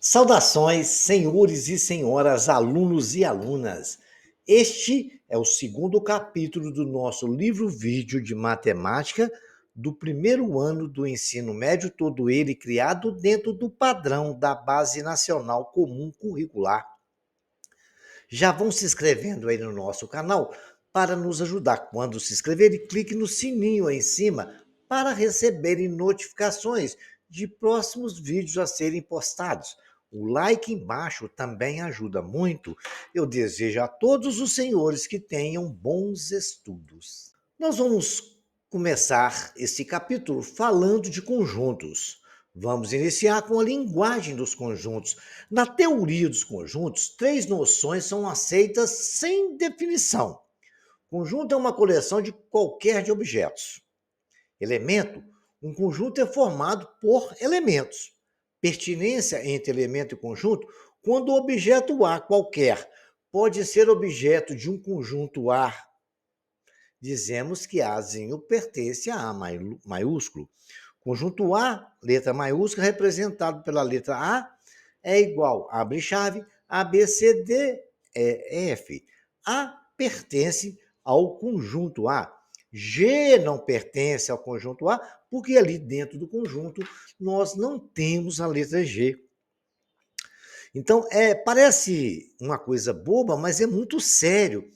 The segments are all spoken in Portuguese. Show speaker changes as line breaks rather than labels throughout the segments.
Saudações, senhores e senhoras, alunos e alunas. Este é o segundo capítulo do nosso livro-vídeo de matemática do primeiro ano do ensino médio, todo ele criado dentro do padrão da Base Nacional Comum Curricular. Já vão se inscrevendo aí no nosso canal para nos ajudar. Quando se inscreverem, clique no sininho aí em cima para receberem notificações de próximos vídeos a serem postados. O like embaixo também ajuda muito. Eu desejo a todos os senhores que tenham bons estudos. Nós vamos começar esse capítulo falando de conjuntos. Vamos iniciar com a linguagem dos conjuntos. Na teoria dos conjuntos, três noções são aceitas sem definição. Conjunto é uma coleção de qualquer de objetos. Elemento, um conjunto é formado por elementos. Pertinência entre elemento e conjunto, quando o objeto A qualquer pode ser objeto de um conjunto A, dizemos que Azinho pertence a A maiúsculo. Conjunto A, letra maiúscula, representado pela letra A, é igual, abre chave, A, B, C, D, E, F. A pertence ao conjunto A. G não pertence ao conjunto A, porque ali dentro do conjunto nós não temos a letra G. Então, parece uma coisa boba, mas é muito sério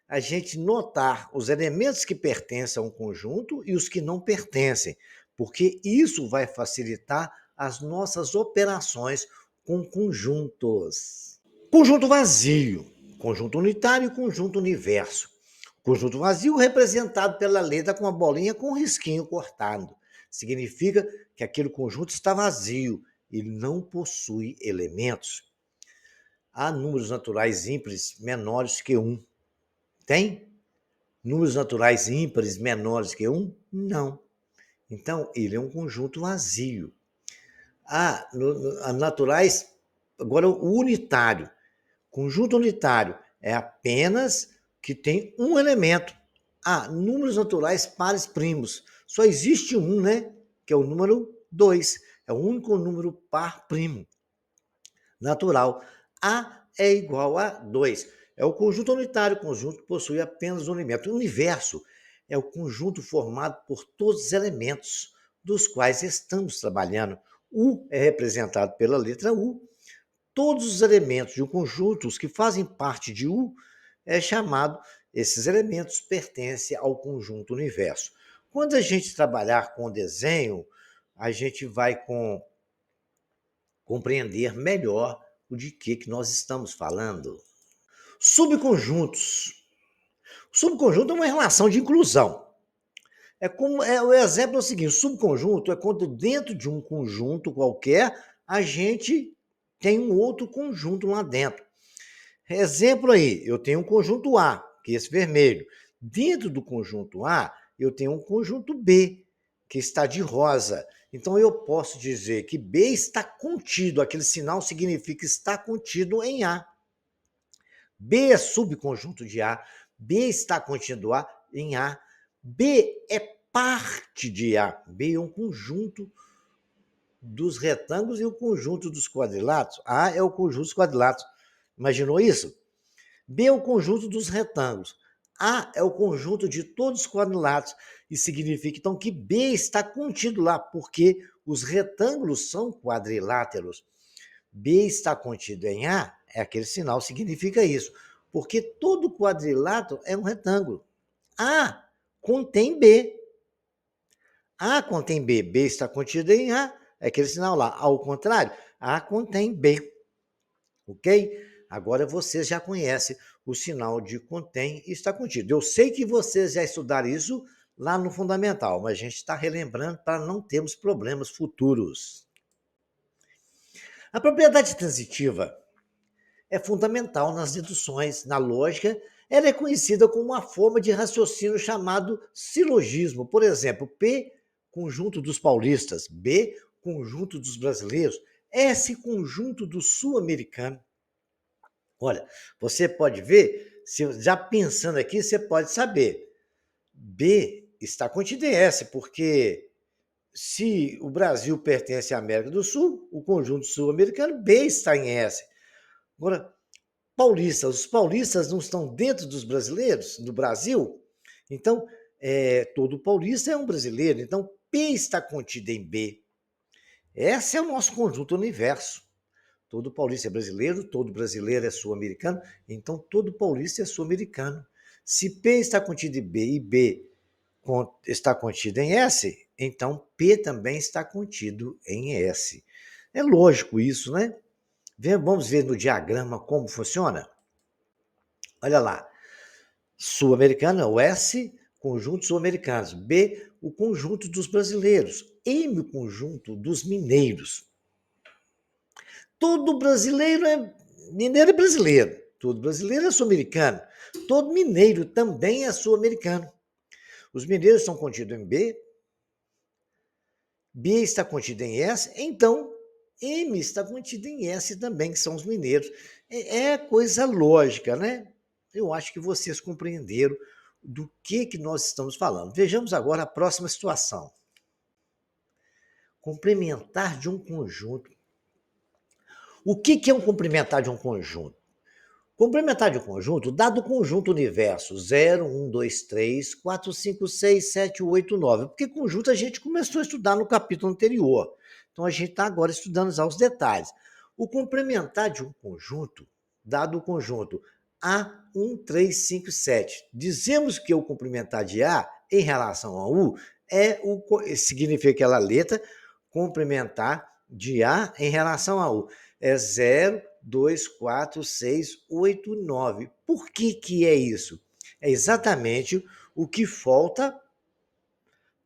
a gente notar os elementos que pertencem a um conjunto e os que não pertencem, porque isso vai facilitar as nossas operações com conjuntos. Conjunto vazio, conjunto unitário e conjunto universo. Conjunto vazio representado pela letra com a bolinha com um risquinho cortado. Significa que aquele conjunto está vazio e não possui elementos. Há números naturais ímpares menores que 1. Tem? Números naturais ímpares menores que 1? Não. Então, ele é um conjunto vazio. Naturais, agora o unitário. Conjunto unitário é apenas que tem um elemento. Números naturais pares primos. Só existe um, né? Que é o número 2. É o único número par primo. Natural. A é igual a 2. É o conjunto unitário, o conjunto que possui apenas um elemento. O universo é o conjunto formado por todos os elementos dos quais estamos trabalhando. U é representado pela letra U. Todos os elementos de um conjunto, os que fazem parte de U, esses elementos pertencem ao conjunto universo. Quando a gente trabalhar com desenho, a gente vai compreender melhor o de que nós estamos falando. Subconjuntos. Subconjunto é uma relação de inclusão. O exemplo é o seguinte: o subconjunto é quando dentro de um conjunto qualquer a gente tem um outro conjunto lá dentro. Exemplo aí, eu tenho um conjunto A, que é esse vermelho. Dentro do conjunto A, eu tenho um conjunto B, que está de rosa. Então eu posso dizer que B está contido, aquele sinal significa está contido em A. B é subconjunto de A, B está contido em A, B é parte de A. B é um conjunto dos retângulos e o conjunto dos quadriláteros. A é o conjunto dos quadriláteros. Imaginou isso? B é o conjunto dos retângulos. A é o conjunto de todos os quadriláteros. E significa, então, que B está contido lá, porque os retângulos são quadriláteros. B está contido em A, é aquele sinal, significa isso. Porque todo quadrilátero é um retângulo. A contém B. A contém B. B está contido em A, é aquele sinal lá. Ao contrário, A contém B. Ok? Agora vocês já conhecem o sinal de contém e está contido. Eu sei que vocês já estudaram isso lá no fundamental, mas a gente está relembrando para não termos problemas futuros. A propriedade transitiva é fundamental nas deduções, na lógica. Ela é conhecida como uma forma de raciocínio chamado silogismo. Por exemplo, P, conjunto dos paulistas; B, conjunto dos brasileiros; S, conjunto do sul-americano. Olha, você pode ver, já pensando aqui, você pode saber. B está contido em S, porque Se o Brasil pertence à América do Sul, o conjunto sul-americano B está em S. Agora, os paulistas não estão dentro dos brasileiros, do Brasil? Então, todo paulista é um brasileiro. Então, P está contido em B. Esse é o nosso conjunto universo. Todo paulista é brasileiro, todo brasileiro é sul-americano, então todo paulista é sul-americano. Se P está contido em B e B está contido em S, então P também está contido em S. É lógico isso, né? Vamos ver no diagrama como funciona? Olha lá. Sul-americano é o S, conjunto sul-americanos. B, o conjunto dos brasileiros. M, o conjunto dos mineiros. Todo brasileiro é mineiro é brasileiro. Todo brasileiro é sul-americano. Todo mineiro também é sul-americano. Os mineiros estão contidos em B, B está contido em S, então M está contido em S também, que são os mineiros. É coisa lógica, né? Eu acho que vocês compreenderam do que nós estamos falando. Vejamos agora a próxima situação. Complementar de um conjunto. O que é um complementar de um conjunto? Complementar de um conjunto, dado o conjunto universo 0, 1, 2, 3, 4, 5, 6, 7, 8, 9. Porque conjunto a gente começou a estudar no capítulo anterior. Então a gente está agora estudando já os detalhes. O complementar de um conjunto, dado o conjunto A, 1, 3, 5, 7. Dizemos que o complementar de A em relação a U significa aquela letra complementar de A em relação a U. É 0, 2, 4, 6, 8, 9. Por que é isso? É exatamente o que falta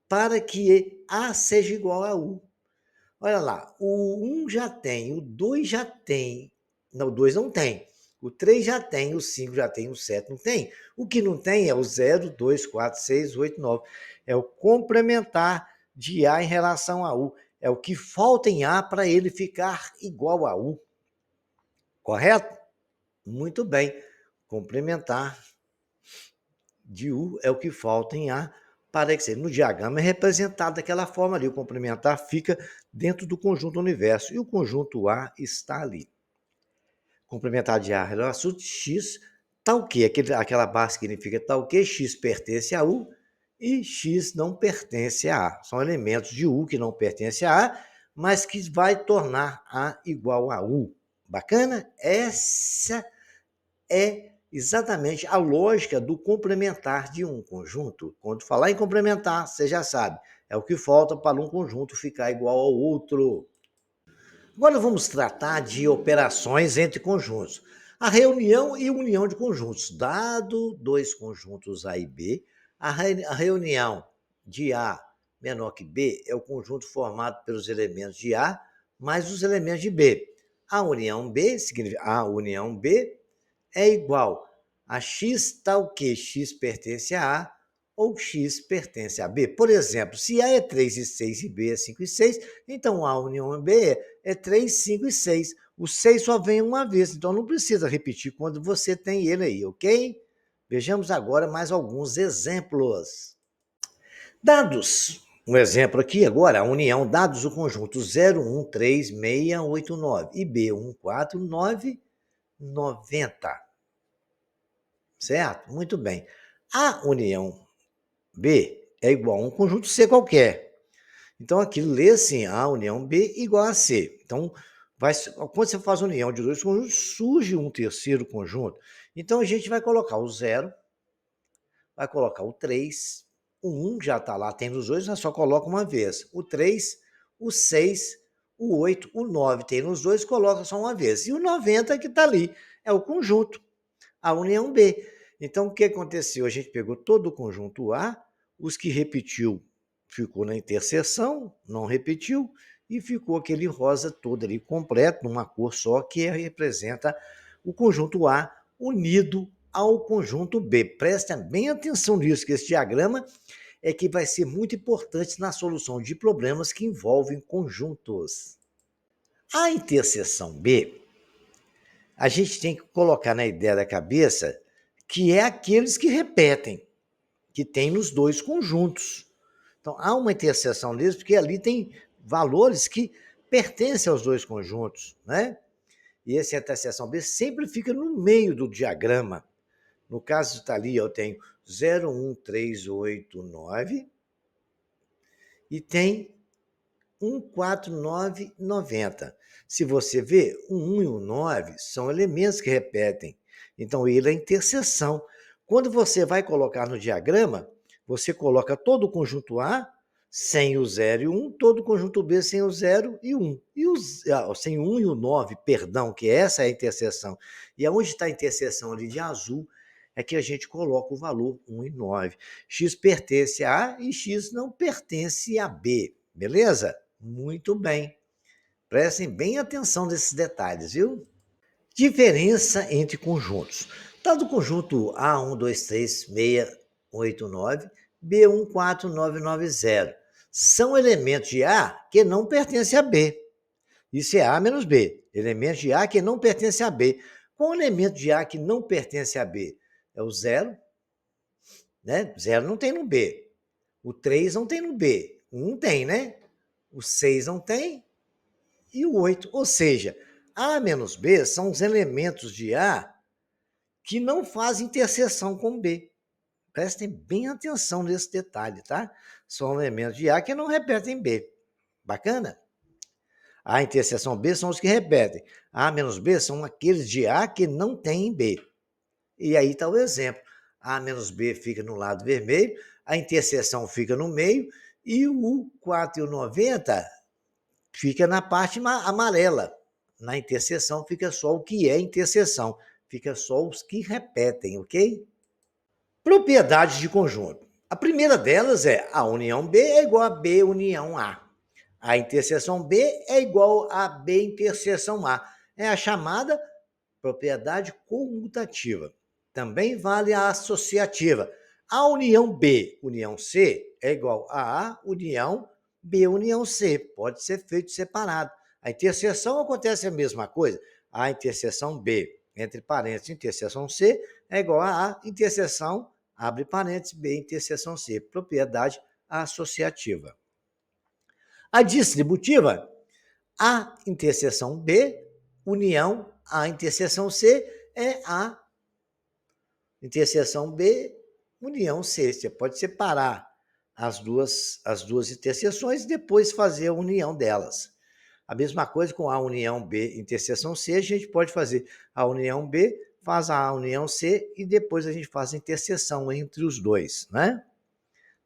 para que A seja igual a U. Olha lá, o 1 já tem, o 2 já tem, não, o 2 não tem, o 3 já tem, o 5 já tem, o 7 não tem. O que não tem é o 0, 2, 4, 6, 8, 9. É o complementar de A em relação a U. É o que falta em A para ele ficar igual a U. Correto? Muito bem. Complementar de U é o que falta em A para que seja. No diagrama é representado daquela forma ali. O complementar fica dentro do conjunto universo e o conjunto A está ali. Complementar de A relação de X, tal que, aquela base significa tal que X pertence a U e X não pertence a A. São elementos de U que não pertencem a A, mas que vai tornar A igual a U. Bacana? Essa é exatamente a lógica do complementar de um conjunto. Quando falar em complementar, você já sabe, é o que falta para um conjunto ficar igual ao outro. Agora vamos tratar de operações entre conjuntos. A reunião e união de conjuntos. Dado dois conjuntos A e B, a reunião de A menor que B é o conjunto formado pelos elementos de A mais os elementos de B. A união B significa a união B é igual a x tal que x pertence a A ou x pertence a B. Por exemplo, se A é 3 e 6 e B é 5 e 6, então A união B é 3, 5 e 6. O 6 só vem uma vez, então não precisa repetir quando você tem ele aí, ok? Vejamos agora mais alguns exemplos. Dados. Um exemplo aqui agora, a união dados o conjunto 0, 1, 3, 6, 8, 9 e B, 1, 4, 9, 90. Certo? Muito bem. A união B é igual a um conjunto C qualquer. Então, aqui lê assim, A união B igual a C. Então, quando você faz a união de dois conjuntos, surge um terceiro conjunto. Então, a gente vai colocar o 0, vai colocar o 3, o 1 já está lá, tem nos dois, nós só coloca uma vez. O 3, o 6, o 8, o 9 tem nos dois, coloca só uma vez. E o 90 que está ali é o conjunto, a união B. Então, o que aconteceu? A gente pegou todo o conjunto A, os que repetiu ficou na interseção, não repetiu, e ficou aquele rosa todo ali completo, numa cor só, que representa o conjunto A unido ao conjunto B. Presta bem atenção nisso, que esse diagrama é que vai ser muito importante na solução de problemas que envolvem conjuntos. A interseção B, a gente tem que colocar na ideia da cabeça que é aqueles que repetem, que tem nos dois conjuntos. Então, há uma interseção deles, porque ali tem valores que pertencem aos dois conjuntos, né? E essa interseção B sempre fica no meio do diagrama. No caso está ali, eu tenho 01389 e tem 14990. Se você ver, o 1 e o 9 são elementos que repetem. Então, ele é interseção. Quando você vai colocar no diagrama, você coloca todo o conjunto A sem o 0 e o 1, todo o conjunto B sem o 0 e o 1. Sem o 1 e o 9, perdão, que essa é a interseção. E aonde está a interseção ali de azul, é que a gente coloca o valor 1 e 9. X pertence a A e X não pertence a B. Beleza? Muito bem. Prestem bem atenção nesses detalhes, viu? Diferença entre conjuntos. Dado o conjunto A1236689, B14990 são elementos de A que não pertencem a B. Isso é A menos B. Elementos de A que não pertencem a B. Qual elemento de A que não pertence a B? É o 0, né? 0 não tem no B. O 3 não tem no B. O 1 tem, né? O 6 não tem e o 8. Ou seja, A menos B são os elementos de A que não fazem interseção com B. Prestem bem atenção nesse detalhe, tá? São elementos de A que não repetem B. Bacana? A interseção B são os que repetem. A menos B são aqueles de A que não têm B. E aí está o exemplo. A menos B fica no lado vermelho, a interseção fica no meio e o 4 e o 90 fica na parte amarela. Na interseção fica só o que é interseção, fica só os que repetem, ok? Propriedades de conjunto. A primeira delas é a união B é igual a B união A. A interseção B é igual a B interseção A. É a chamada propriedade comutativa. Também vale a associativa. A união B união C é igual a A união B união C. Pode ser feito separado. A interseção acontece a mesma coisa. A interseção B, entre parênteses, interseção C, é igual a A, interseção, abre parênteses, B, interseção C. Propriedade associativa. A distributiva, A interseção B, união A interseção C, é A interseção B, união C. Você pode separar as duas interseções e depois fazer a união delas. A mesma coisa com a união B, interseção C, a gente pode fazer a união B, faz a união C e depois a gente faz a interseção entre os dois, né?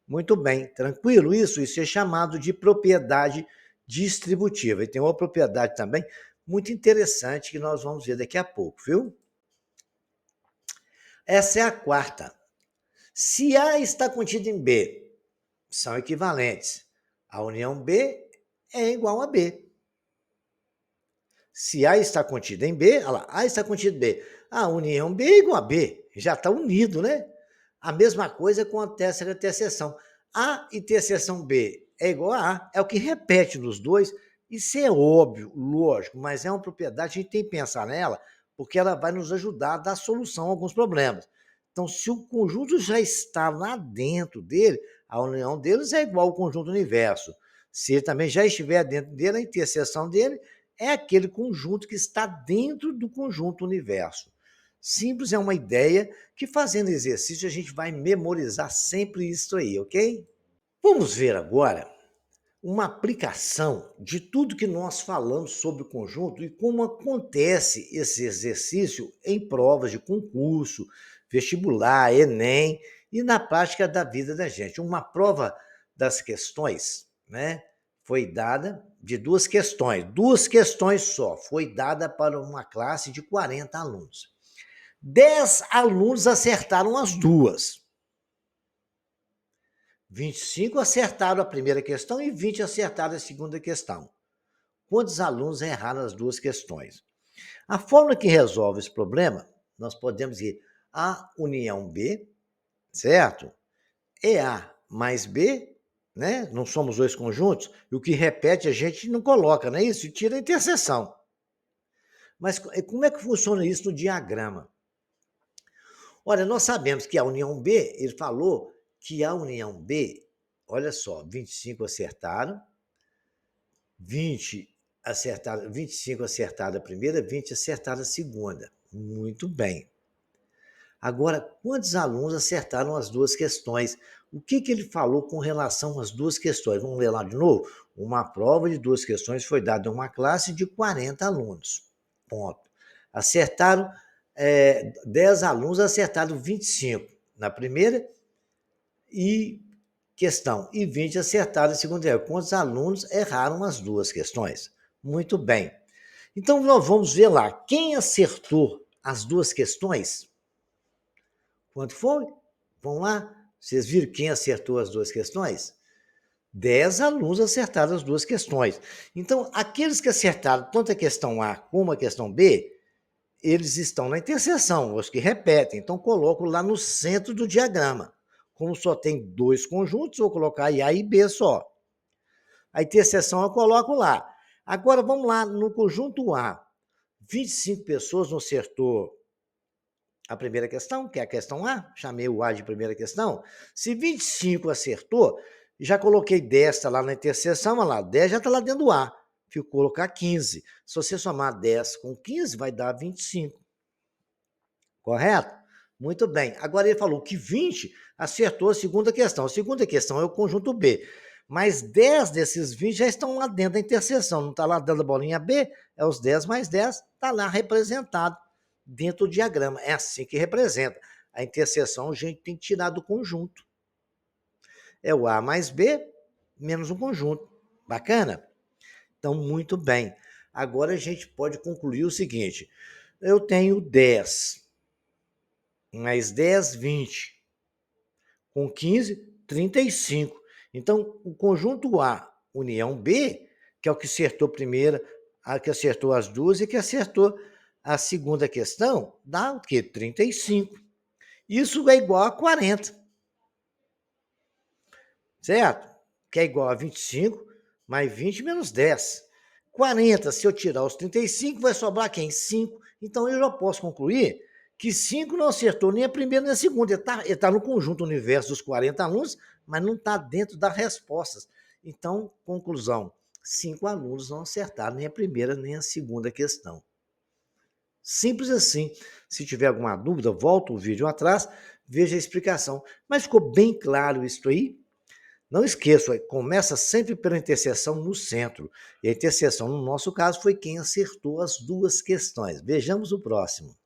Muito bem, tranquilo isso? Isso é chamado de propriedade distributiva. E tem uma propriedade também muito interessante que nós vamos ver daqui a pouco, viu? Essa é a quarta. Se A está contido em B, são equivalentes. A união B é igual a B. Se A está contido em B, olha lá, A está contido em B, a união B é igual a B, já está unido, né? A mesma coisa acontece na interseção. A interseção B é igual a A, é o que repete nos dois. Isso é óbvio, lógico, mas é uma propriedade, a gente tem que pensar nela, porque ela vai nos ajudar a dar solução a alguns problemas. Então, se o conjunto já está lá dentro dele, a união deles é igual ao conjunto universo. Se ele também já estiver dentro dele, a interseção dele é aquele conjunto que está dentro do conjunto universo. Simples é uma ideia que, fazendo exercício, a gente vai memorizar sempre isso aí, ok? Vamos ver agora uma aplicação de tudo que nós falamos sobre o conjunto e como acontece esse exercício em provas de concurso, vestibular, Enem e na prática da vida da gente. Uma prova das questões, né, foi dada de duas questões só, foi dada para uma classe de 40 alunos. 10 alunos acertaram as duas. 25 acertaram a primeira questão e 20 acertaram a segunda questão. Quantos alunos erraram as duas questões? A fórmula que resolve esse problema, nós podemos dizer A união B, certo? É A mais B, né? Não somos dois conjuntos, e o que repete a gente não coloca, não é isso? E tira a interseção. Mas como é que funciona isso no diagrama? Olha, nós sabemos que a união B, ele falou que a união B Olha só, 25 acertaram, 20 acertaram, 25 acertaram a primeira, 20 acertaram a segunda. Muito bem. Agora, quantos alunos acertaram as duas questões? O que ele falou com relação às duas questões? Vamos ler lá de novo? Uma prova de duas questões foi dada a uma classe de 40 alunos. Ponto. Acertaram, 10 alunos acertaram 25 na primeira questão e 20 acertaram a segunda. Quantos alunos erraram as duas questões? Muito bem. Então, nós vamos ver lá. Quem acertou as duas questões? Quanto foi? Vamos lá? Vocês viram quem acertou as duas questões? 10 alunos acertaram as duas questões. Então, aqueles que acertaram tanto a questão A como a questão B, eles estão na interseção, os que repetem. Então, coloco lá no centro do diagrama. Como só tem dois conjuntos, vou colocar aí A e B só. A interseção eu coloco lá. Agora, vamos lá no conjunto A. 25 pessoas não acertou a primeira questão, que é a questão A, chamei o A de primeira questão. Se 25 acertou, já coloquei 10 tá lá na interseção, olha lá, 10 já está lá dentro do A. Fico colocar 15. Se você somar 10 com 15, vai dar 25. Correto? Muito bem. Agora ele falou que 20 acertou a segunda questão. A segunda questão é o conjunto B. Mas 10 desses 20 já estão lá dentro da interseção. Não está lá dentro da bolinha B? É os 10 mais 10, está lá representado dentro do diagrama. É assim que representa. A interseção a gente tem que tirar do conjunto. É o A mais B menos um conjunto. Bacana? Então, muito bem. Agora a gente pode concluir o seguinte. Eu tenho 10 mais 10, 20. Com 15, 35. Então, o conjunto A, união B, que é o que acertou primeira, a que acertou as duas e que acertou a segunda questão, dá o quê? 35. Isso é igual a 40. Certo? Que é igual a 25 mais 20 menos 10. 40, se eu tirar os 35, vai sobrar quem? 5. Então, eu já posso concluir que 5 não acertou nem a primeira nem a segunda. Ele está no conjunto universo dos 40 alunos, mas não está dentro das respostas. Então, conclusão, 5 alunos não acertaram nem a primeira nem a segunda questão. Simples assim. Se tiver alguma dúvida, volta o vídeo atrás, veja a explicação. Mas ficou bem claro isso aí? Não esqueça, começa sempre pela interseção no centro. E a interseção, no nosso caso, foi quem acertou as duas questões. Vejamos o próximo.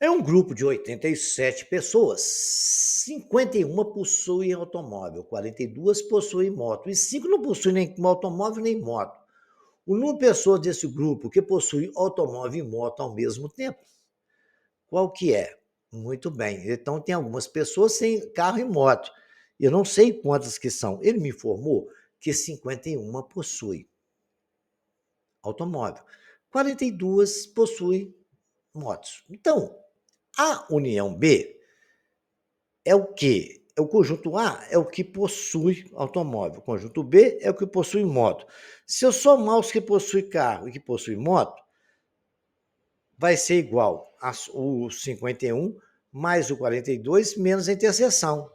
É um grupo de 87 pessoas. 51 possuem automóvel, 42 possuem moto e 5 não possuem nem automóvel nem moto. O número de pessoas desse grupo que possui automóvel e moto ao mesmo tempo, qual que é? Muito bem. Então, tem algumas pessoas sem carro e moto. Eu não sei quantas que são. Ele me informou que 51 possui automóvel. 42 possui motos. Então, a união B é o quê? O conjunto A é o que possui automóvel. O conjunto B é o que possui moto. Se eu somar os que possuem carro e que possuem moto, vai ser igual o 51 mais o 42 menos a interseção.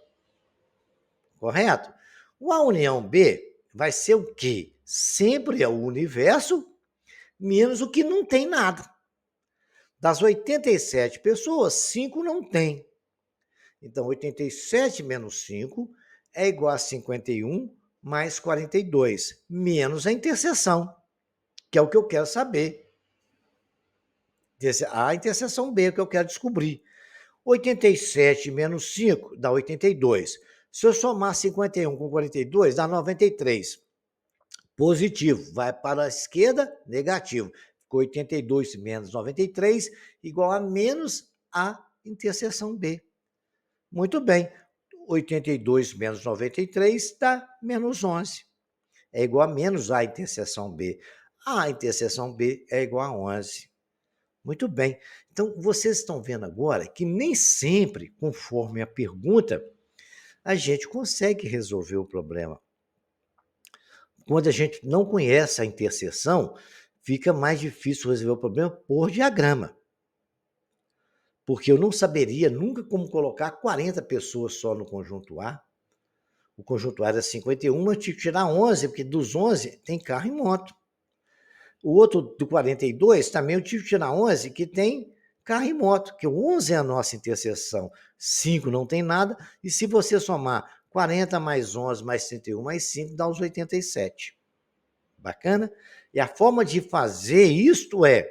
Correto? A união B vai ser o quê? Sempre é o universo menos o que não tem nada. Das 87 pessoas, 5 não tem. Então, 87 menos 5 é igual a 51 mais 42, menos a interseção, que é o que eu quero saber. A interseção B é o que eu quero descobrir. 87 menos 5 dá 82. Se eu somar 51 com 42, dá 93. Positivo, vai para a esquerda, negativo. Ficou 82 menos 93, igual a menos a interseção B. Muito bem, 82 menos 93 dá menos 11. É igual a menos a interseção B. A interseção B é igual a 11. Muito bem. Então, vocês estão vendo agora que nem sempre, conforme a pergunta, a gente consegue resolver o problema. Quando a gente não conhece a interseção, fica mais difícil resolver o problema por diagrama. Porque eu não saberia nunca como colocar 40 pessoas só no conjunto A, O conjunto A era 51, eu tive que tirar 11, porque dos 11 tem carro e moto. O outro do 42 também eu tive que tirar 11, que tem carro e moto, que o 11 é a nossa interseção. 5 não tem nada, e se você somar 40 mais 11 mais 31 mais 5, dá os 87. Bacana? E a forma de fazer isto é: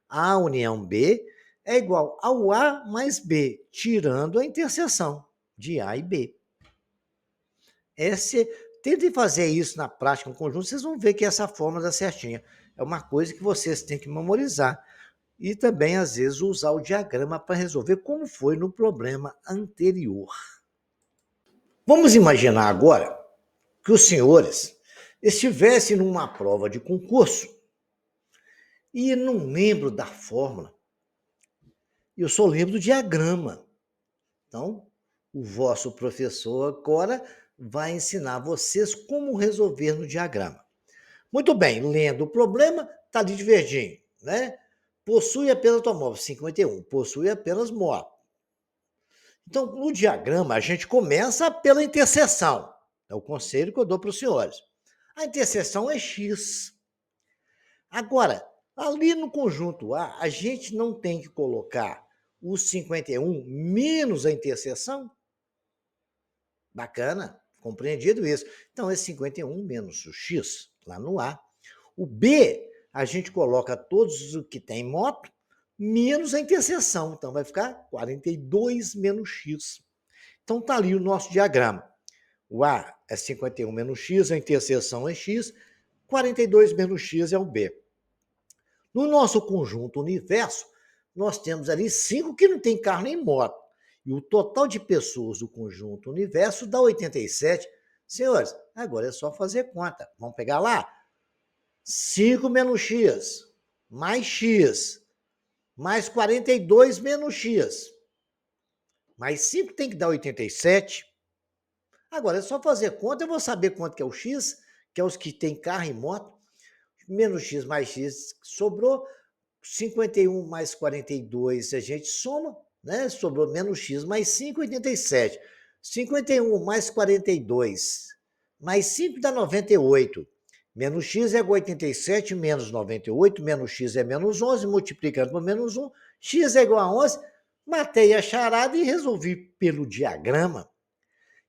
A união B é igual ao A mais B, tirando a interseção de A e B. Tentem fazer isso na prática, no conjunto, vocês vão ver que essa fórmula dá certinha. É uma coisa que vocês têm que memorizar. E também, às vezes, usar o diagrama para resolver como foi no problema anterior. Vamos imaginar agora que os senhores estivessem numa prova de concurso e não lembro da fórmula. Eu só lembro do diagrama. Então, o vosso professor agora vai ensinar vocês como resolver no diagrama. Muito bem, lendo o problema, está ali de verdinho, né? Possui apenas automóvel, 51, possui apenas moto. Então, no diagrama, a gente começa pela interseção. É o conselho que eu dou para os senhores. A interseção é X. Agora, ali no conjunto A, a gente não tem que colocar o 51 menos a interseção? Bacana, compreendido isso. Então, é 51 menos o X, lá no A. O B, a gente coloca todos os que tem moto, menos a interseção. Então, vai ficar 42 menos X. Então, está ali o nosso diagrama. O A é 51 menos X, a interseção é X, 42 menos X é o B. No nosso conjunto universo, nós temos ali 5 que não tem carro nem moto. E o total de pessoas do conjunto universo dá 87. Senhores, agora é só fazer conta. Vamos pegar lá? 5 menos x, mais 42 menos x. Mais 5 tem que dar 87. Agora é só fazer conta, eu vou saber quanto que é o x, que é os que tem carro e moto. Menos x mais x sobrou. 51 mais 42 a gente soma, né? Sobrou menos x mais 5, 87. 51 mais 42 mais 5 dá 98. Menos x é igual a 87 menos 98, menos x é menos 11, multiplicando por menos 1, x é igual a 11. Matei a charada e resolvi pelo diagrama.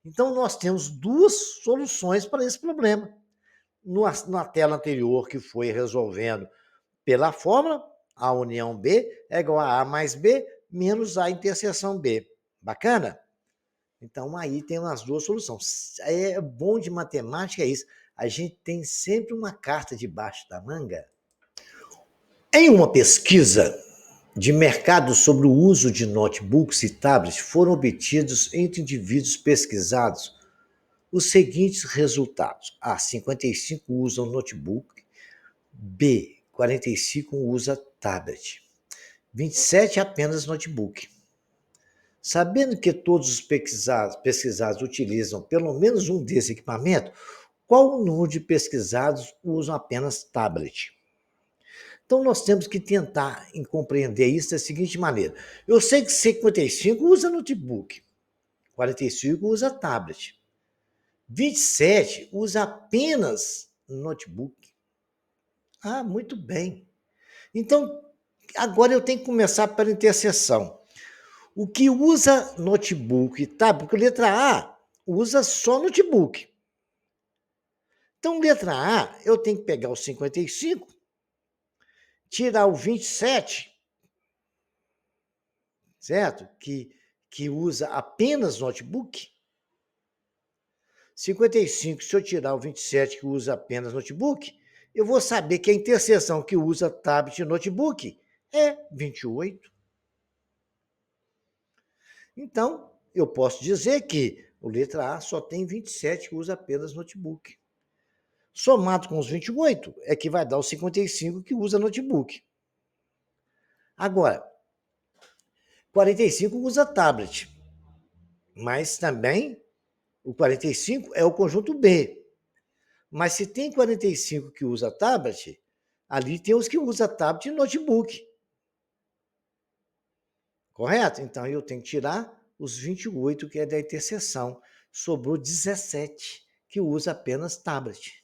Então, nós temos duas soluções para esse problema. Na tela anterior, que foi resolvendo pela fórmula, a união B é igual a mais B menos a interseção B. Bacana? Então, aí tem as duas soluções. É bom de matemática, é isso. A gente tem sempre uma carta debaixo da manga. Em uma pesquisa de mercado sobre o uso de notebooks e tablets, foram obtidos entre indivíduos pesquisados os seguintes resultados. A, 55 usam notebook. B, 45 usa tablet. 27 apenas notebook. Sabendo que todos os pesquisados utilizam pelo menos um desses equipamentos, qual o número de pesquisados usam apenas tablet? Então, nós temos que tentar compreender isso da seguinte maneira. Eu sei que 55 usa notebook, 45 usa tablet, 27 usa apenas notebook. Ah, muito bem. Então, agora eu tenho que começar pela interseção. O que usa notebook, tá? Porque letra A usa só notebook. Então, letra A, eu tenho que pegar o 55, tirar o 27, certo? Que usa apenas notebook. 55, se eu tirar o 27, que usa apenas notebook, eu vou saber que a interseção que usa tablet e notebook é 28. Então, eu posso dizer que o letra A só tem 27 que usa apenas notebook. Somado com os 28 é que vai dar os 55 que usa notebook. Agora, 45 usa tablet, mas também o 45 é o conjunto B. Mas se tem 45 que usa tablet, ali tem os que usa tablet e notebook. Correto? Então, eu tenho que tirar os 28, que é da interseção. sobrou 17, que usa apenas tablet.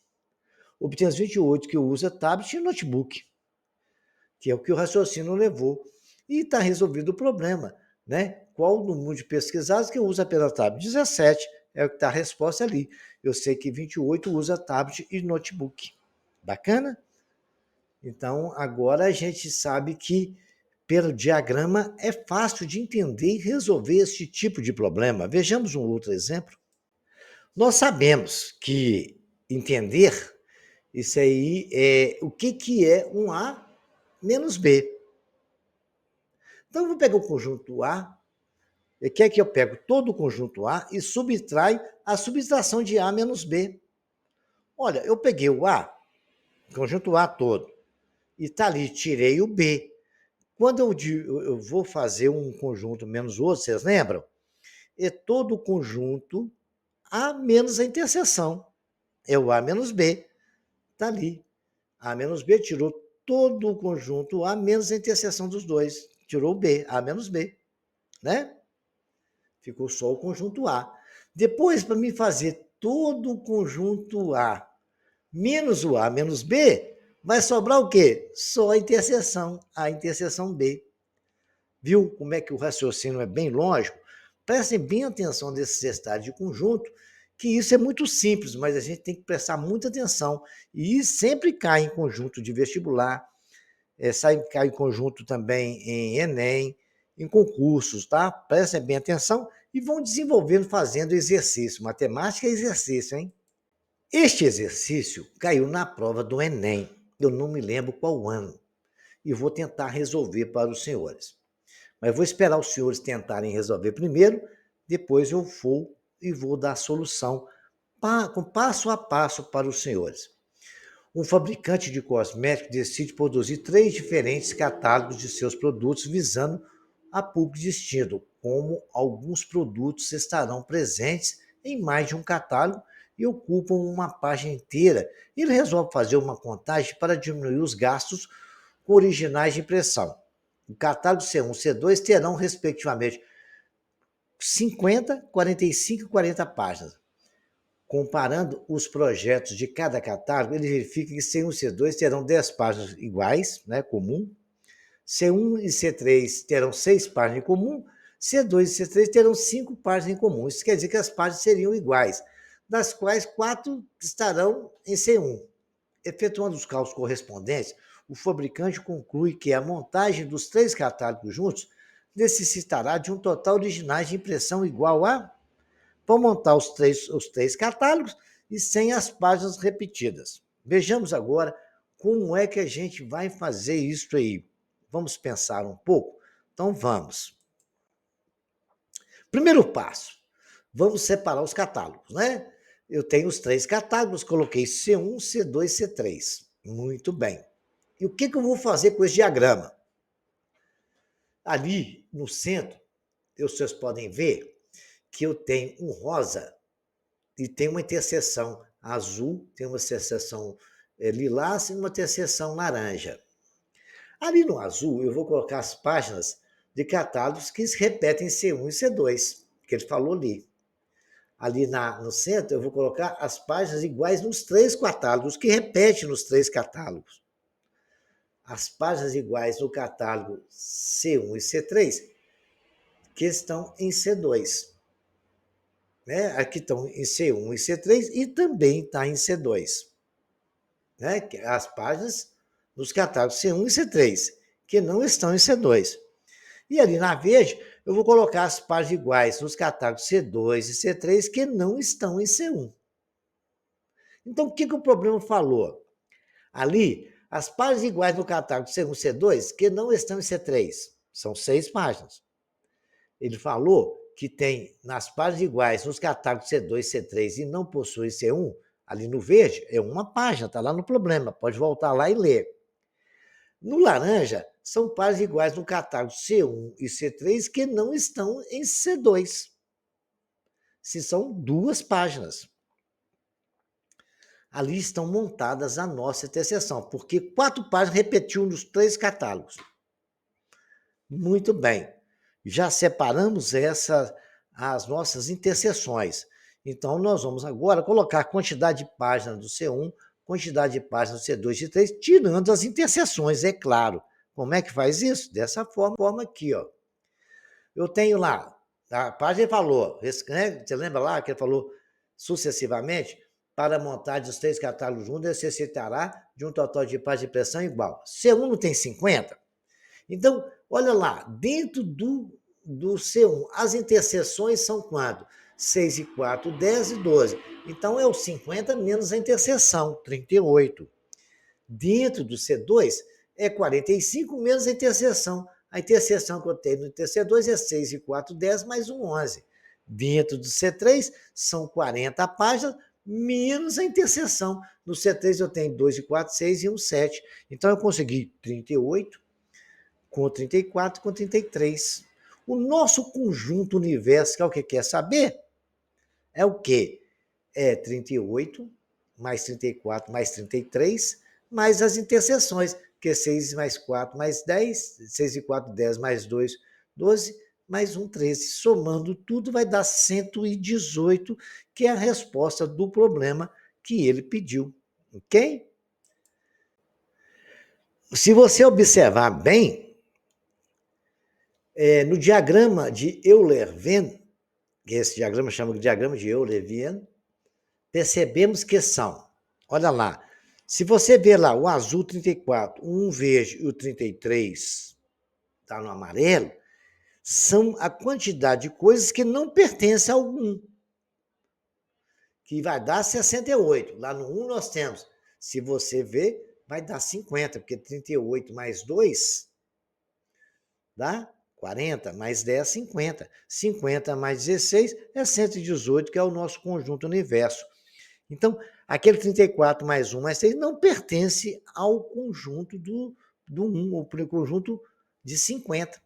Obtemos 28, que usa tablet e notebook, que é o que o raciocínio levou. E está resolvido o problema, né? Qual o número de pesquisados que usa apenas tablet? 17, é o que está a resposta ali. Eu sei que 28 usa tablet e notebook. Bacana? Então, agora a gente sabe que, pelo diagrama, é fácil de entender e resolver esse tipo de problema. Vejamos um outro exemplo. Nós sabemos que entender isso aí é o que é um A menos B. Então, eu vou pegar o conjunto A, e quer que eu pego todo o conjunto A e subtrai a subtração de A menos B. Olha, eu peguei o A, conjunto A todo, e tá ali, tirei o B. Quando eu vou fazer um conjunto menos o outro, vocês lembram? É todo o conjunto A menos a interseção. É o A menos B. Está ali. A menos B tirou todo o conjunto A menos a interseção dos dois. Tirou o B, A menos B. Né? Ficou só o conjunto A. Depois, para mim fazer todo o conjunto A menos o A menos B, vai sobrar o quê? Só a interseção B. Viu como é que o raciocínio é bem lógico? Prestem bem atenção nesses estágios de conjunto, que isso é muito simples, mas a gente tem que prestar muita atenção. E sempre cai em conjunto de vestibular, cai em conjunto também em Enem, em concursos, tá? Prestem bem atenção e vão desenvolvendo fazendo exercício. Matemática é exercício, hein? Este exercício caiu na prova do Enem. Eu não me lembro qual ano. E vou tentar resolver para os senhores. Mas vou esperar os senhores tentarem resolver primeiro, depois eu vou e vou dar a solução com passo a passo para os senhores. Um fabricante de cosméticos decide produzir 3 diferentes catálogos de seus produtos visando a público distinto, como alguns produtos estarão presentes em mais de um catálogo e ocupam uma página inteira. Ele resolve fazer uma contagem para diminuir os gastos com originais de impressão. O catálogo C1 e C2 terão, respectivamente, 50, 45 e 40 páginas. Comparando os projetos de cada catálogo, ele verifica que C1 e C2 terão 10 páginas iguais, né, comum. C1 e C3 terão 6 páginas em comum. C2 e C3 terão 5 páginas em comum. Isso quer dizer que as páginas seriam iguais, das quais 4 estarão em C1. Efetuando os cálculos correspondentes, o fabricante conclui que a montagem dos 3 catálogos juntos necessitará de um total originais de impressão igual a... Vão montar os três catálogos e sem as páginas repetidas. Vejamos agora como é que a gente vai fazer isso aí. Vamos pensar um pouco? Então vamos. Primeiro passo, vamos separar os catálogos, né? Eu tenho os 3 catálogos, coloquei C1, C2, C3. Muito bem. E o que eu vou fazer com esse diagrama? Ali no centro, vocês podem ver que eu tenho um rosa e tem uma interseção azul, tem uma interseção lilás e uma interseção laranja. Ali no azul, eu vou colocar as páginas de catálogos que se repetem C1 e C2, que ele falou ali. Ali no centro, eu vou colocar as páginas iguais nos 3 catálogos, que repetem nos 3 catálogos. As páginas iguais no catálogo C1 e C3, que estão em C2. Né? Aqui estão em C1 e C3 e também está em C2. Né? As páginas nos catálogos C1 e C3, que não estão em C2. E ali na verde, eu vou colocar as páginas iguais nos catálogos C2 e C3, que não estão em C1. Então, o que o problema falou? Ali, as páginas iguais no catálogo C1 e C2, que não estão em C3. São 6 páginas. Ele falou que tem nas páginas iguais nos catálogos C2 e C3 e não possui C1, ali no verde, é uma página, está lá no problema, pode voltar lá e ler. No laranja, são páginas iguais no catálogo C1 e C3 que não estão em C2. Se são 2 páginas. Ali estão montadas a nossa interseção, porque 4 páginas repetiu nos 3 catálogos. Muito bem. Já separamos as nossas interseções. Então, nós vamos agora colocar a quantidade de páginas do C1, quantidade de páginas do C2 e C3, tirando as interseções, é claro. Como é que faz isso? Dessa forma aqui, ó. Eu tenho lá, a página falou, né? Você lembra lá que ele falou sucessivamente? Para a montagem dos 3 catálogos juntos, necessitará de um total de páginas de impressão igual. C1 não tem 50? Então, olha lá, dentro do C1, as interseções são quanto? 6 e 4, 10 e 12. Então, é o 50 menos a interseção, 38. Dentro do C2, é 45 menos a interseção. A interseção que eu tenho no TC2 é 6 e 4, 10 mais um 11. Dentro do C3, são 40 páginas menos a interseção. No C3 eu tenho 2 e 4, 6 e 1, 7. Então eu consegui 38 com 34 com 33. O nosso conjunto universo, que é o que quer saber, é o quê? É 38 mais 34 mais 33, mais as interseções, que é 6 mais 4 mais 10, 6 e 4, 10 mais 2, 12, mais 1, 13. Somando tudo vai dar 118, que é a resposta do problema que ele pediu. Ok? Se você observar bem, no diagrama de Euler-Venn, que esse diagrama chama de diagrama de Euler-Venn, percebemos que são, olha lá, se você ver lá o azul 34, o 1 verde e o 33 está no amarelo, são a quantidade de coisas que não pertencem ao 1, que vai dar 68. Lá no 1 nós temos, se você ver, vai dar 50, porque 38 mais 2 dá 40, mais 10, 50. 50 mais 16 é 118, que é o nosso conjunto universo. Então, aquele 34 mais 1 mais 3 não pertence ao conjunto do 1, ou para o conjunto de 50.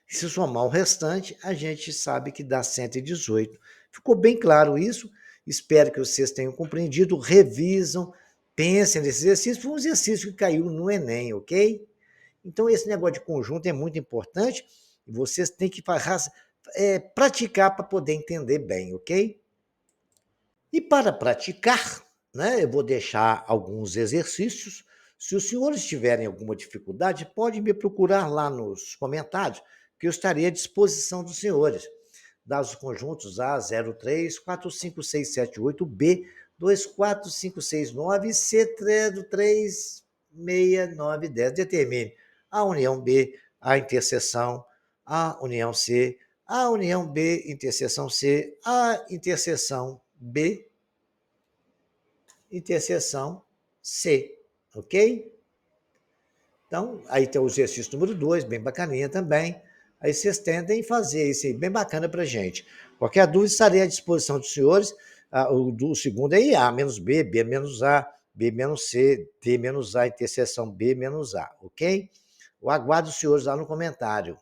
Se somar o restante, a gente sabe que dá 118. Ficou bem claro isso? Espero que vocês tenham compreendido. Revisam, pensem nesse exercício. Foi um exercício que caiu no Enem, ok? Então, esse negócio de conjunto é muito importante e vocês têm que praticar para poder entender bem, ok? E para praticar, né, eu vou deixar alguns exercícios. Se os senhores tiverem alguma dificuldade, pode me procurar lá nos comentários, que eu estarei à disposição dos senhores. Dados conjuntos A 03 45678 B 24569 C 36910. Determine a união B, a interseção, a união C, a união B, interseção C, a interseção B, interseção C, ok? Então, aí tem o exercício número 2, bem bacaninha também. Aí vocês tentem fazer isso aí, bem bacana para a gente. Qualquer dúvida, estarei à disposição dos senhores. O do segundo é A menos B, B menos A, B menos C, D menos A, interseção B menos A, ok? Eu aguardo os senhores lá no comentário.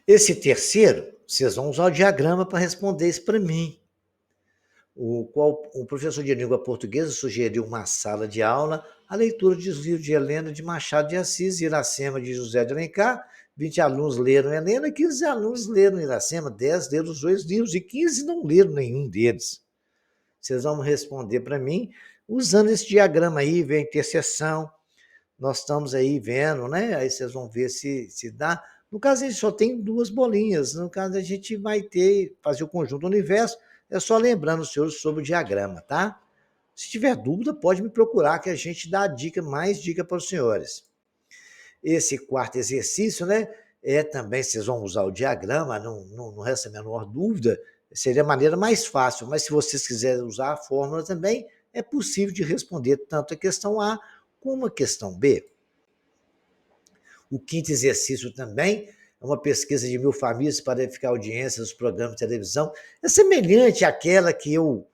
Esse terceiro, vocês vão usar o diagrama para responder isso para mim. O professor de língua portuguesa sugeriu uma sala de aula, a leitura de livros de Helena de Machado de Assis e Iracema de José de Alencar. 20 alunos leram Helena, 15 alunos leram Iracema, 10 leram os dois livros e 15 não leram nenhum deles. Vocês vão responder para mim usando esse diagrama aí, vê a interseção. Nós estamos aí vendo, né? Aí vocês vão ver se dá. No caso, a gente só tem duas bolinhas. No caso, a gente vai fazer o conjunto do universo. É só lembrando os senhores sobre o diagrama, tá? Se tiver dúvida, pode me procurar que a gente dá mais dica para os senhores. Esse quarto exercício, né? Também, vocês vão usar o diagrama, não resta a menor dúvida, seria a maneira mais fácil, mas se vocês quiserem usar a fórmula também, é possível de responder tanto a questão A como a questão B. O quinto exercício também é uma pesquisa de 1000 famílias para verificar a audiência dos programas de televisão. É semelhante àquela que eu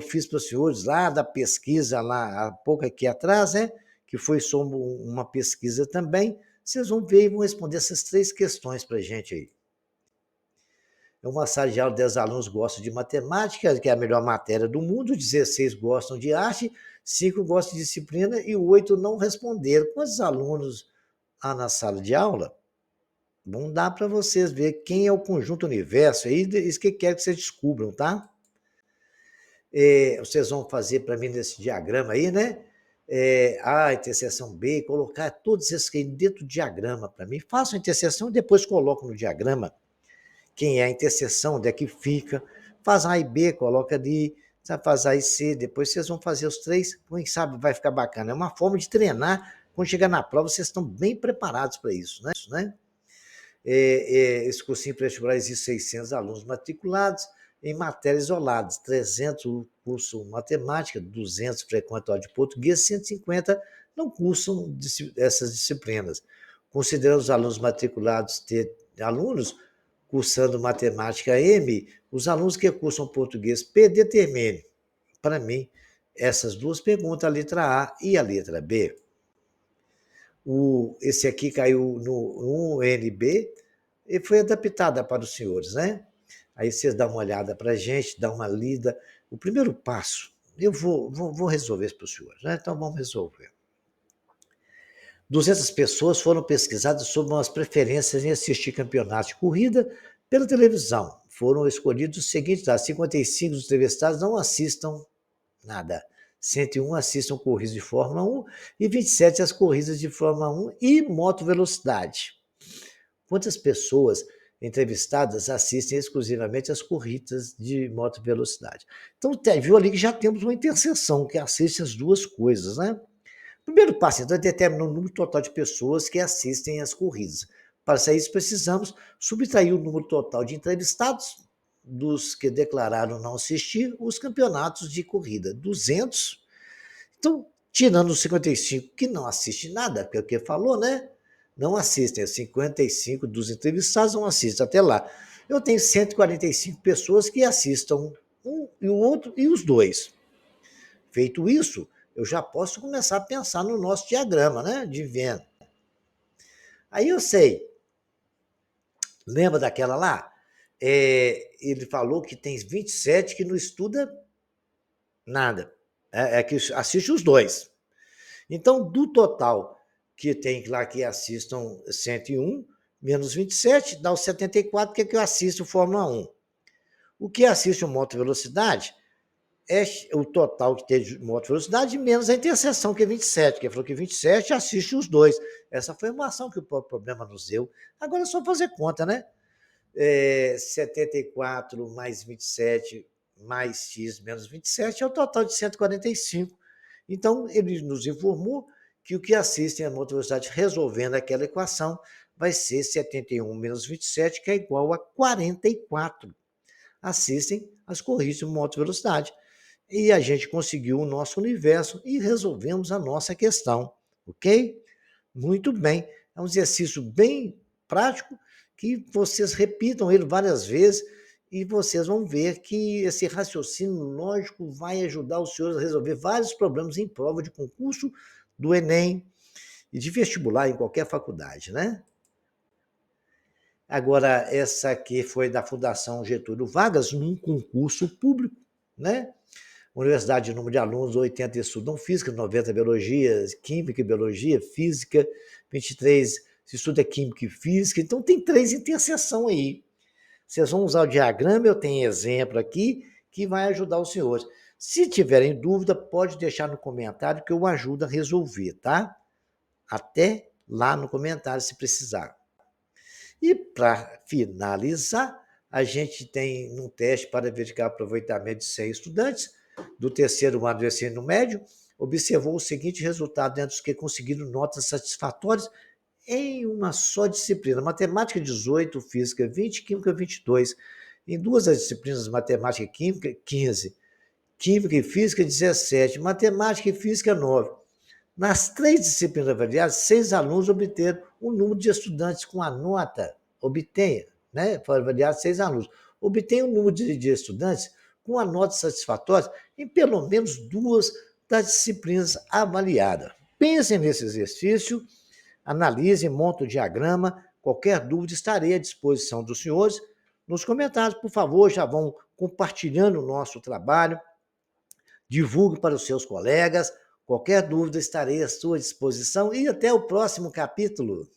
fiz para os senhores lá da pesquisa, lá há pouco aqui atrás, né? Que foi sobre uma pesquisa também. Vocês vão ver e vão responder essas 3 questões para a gente aí. É uma sala de aula, 10 alunos gostam de matemática, que é a melhor matéria do mundo, 16 gostam de arte, 5 gostam de disciplina e 8 não responderam. Quantos alunos há na sala de aula? Vão dar para vocês ver quem é o conjunto universo aí, isso que quero que vocês descubram, tá? Vocês vão fazer para mim nesse diagrama aí, né? A interseção B, colocar todos esses aí dentro do diagrama para mim. Façam a interseção e depois colocam no diagrama quem é a interseção, onde é que fica. Faz A e B, coloca ali, sabe, faz A e C, depois vocês vão fazer os três, quem sabe vai ficar bacana. É uma forma de treinar, quando chegar na prova vocês estão bem preparados para isso, né? Esse cursinho pré-vestibular existe 600 alunos matriculados em matérias isoladas, 300 o curso matemática, 200 frequentam aula de português, 150 não cursam essas disciplinas. Considerando os alunos matriculados ter alunos cursando matemática M, os alunos que cursam português P, determine, para mim, essas duas perguntas, a letra A e a letra B. Esse aqui caiu no NB e foi adaptada para os senhores, né? Aí vocês dão uma olhada para a gente, dão uma lida. O primeiro passo, eu vou resolver isso para os senhores, né? Então vamos resolver. 200 pessoas foram pesquisadas sobre as preferências em assistir campeonatos de corrida pela televisão. Foram escolhidos os seguintes dados: 55 dos entrevistados não assistam nada. 101 assistam corridas de Fórmula 1 e 27 as corridas de Fórmula 1 e moto velocidade. Quantas pessoas entrevistadas assistem exclusivamente as corridas de moto velocidade? Então, viu ali que já temos uma interseção que assiste as duas coisas, né? Primeiro passo, então, é determinar o número total de pessoas que assistem às corridas. Para isso, precisamos subtrair o número total de entrevistados dos que declararam não assistir os campeonatos de corrida. 200. Então, tirando os 55 que não assistem nada, que é o que falou, né? Não assistem. 55 dos entrevistados não assistem até lá. Eu tenho 145 pessoas que assistam um e o outro e os dois. Feito isso, eu já posso começar a pensar no nosso diagrama, né? De Venn. Aí eu sei. Lembra daquela lá? Ele falou que tem 27 que não estuda nada. Que assiste os dois. Então, do total que tem lá que assistam 101, menos 27, dá os 74, que é que eu assisto Fórmula 1. O que assiste o moto velocidade é o total que tem de moto velocidade menos a interseção, que é 27, que falou que 27 assiste os dois. Essa foi uma ação que o problema nos deu. Agora é só fazer conta, né? 74 mais 27 mais x menos 27 é o total de 145. Então, ele nos informou que o que assistem a moto velocidade resolvendo aquela equação vai ser 71 menos 27, que é igual a 44. Assistem as corridas de moto velocidade. E a gente conseguiu o nosso universo e resolvemos a nossa questão, ok? Muito bem. É um exercício bem prático que vocês repitam ele várias vezes e vocês vão ver que esse raciocínio lógico vai ajudar os senhores a resolver vários problemas em prova de concurso do Enem e de vestibular em qualquer faculdade, né? Agora, essa aqui foi da Fundação Getúlio Vargas, num concurso público, né? Universidade, número de alunos, 80 estudam física, 90 biologia, química e biologia, física, 23 se estuda química e física. Então, tem 3 interseção aí. Vocês vão usar o diagrama, eu tenho exemplo aqui, que vai ajudar os senhores. Se tiverem dúvida, pode deixar no comentário que eu ajudo a resolver, tá? Até lá no comentário, se precisar. E para finalizar, a gente tem um teste para verificar o aproveitamento de 100 estudantes do terceiro ano do ensino médio, observou o seguinte resultado dentro dos que conseguiram notas satisfatórias em uma só disciplina: matemática 18, física 20, química 22. Em duas das disciplinas, matemática e química, 15. Química e física, 17. Matemática e física, 9. Nas 3 disciplinas avaliadas, 6 alunos obteram o número de estudantes com a nota. Foram avaliados 6 alunos. Obtenha o número de estudantes com a nota satisfatória em pelo menos 2 das disciplinas avaliadas. Pensem nesse exercício, analisem, montem o diagrama. Qualquer dúvida, estarei à disposição dos senhores. Nos comentários, por favor, já vão compartilhando o nosso trabalho. Divulgue para os seus colegas. Qualquer dúvida, estarei à sua disposição e até o próximo capítulo.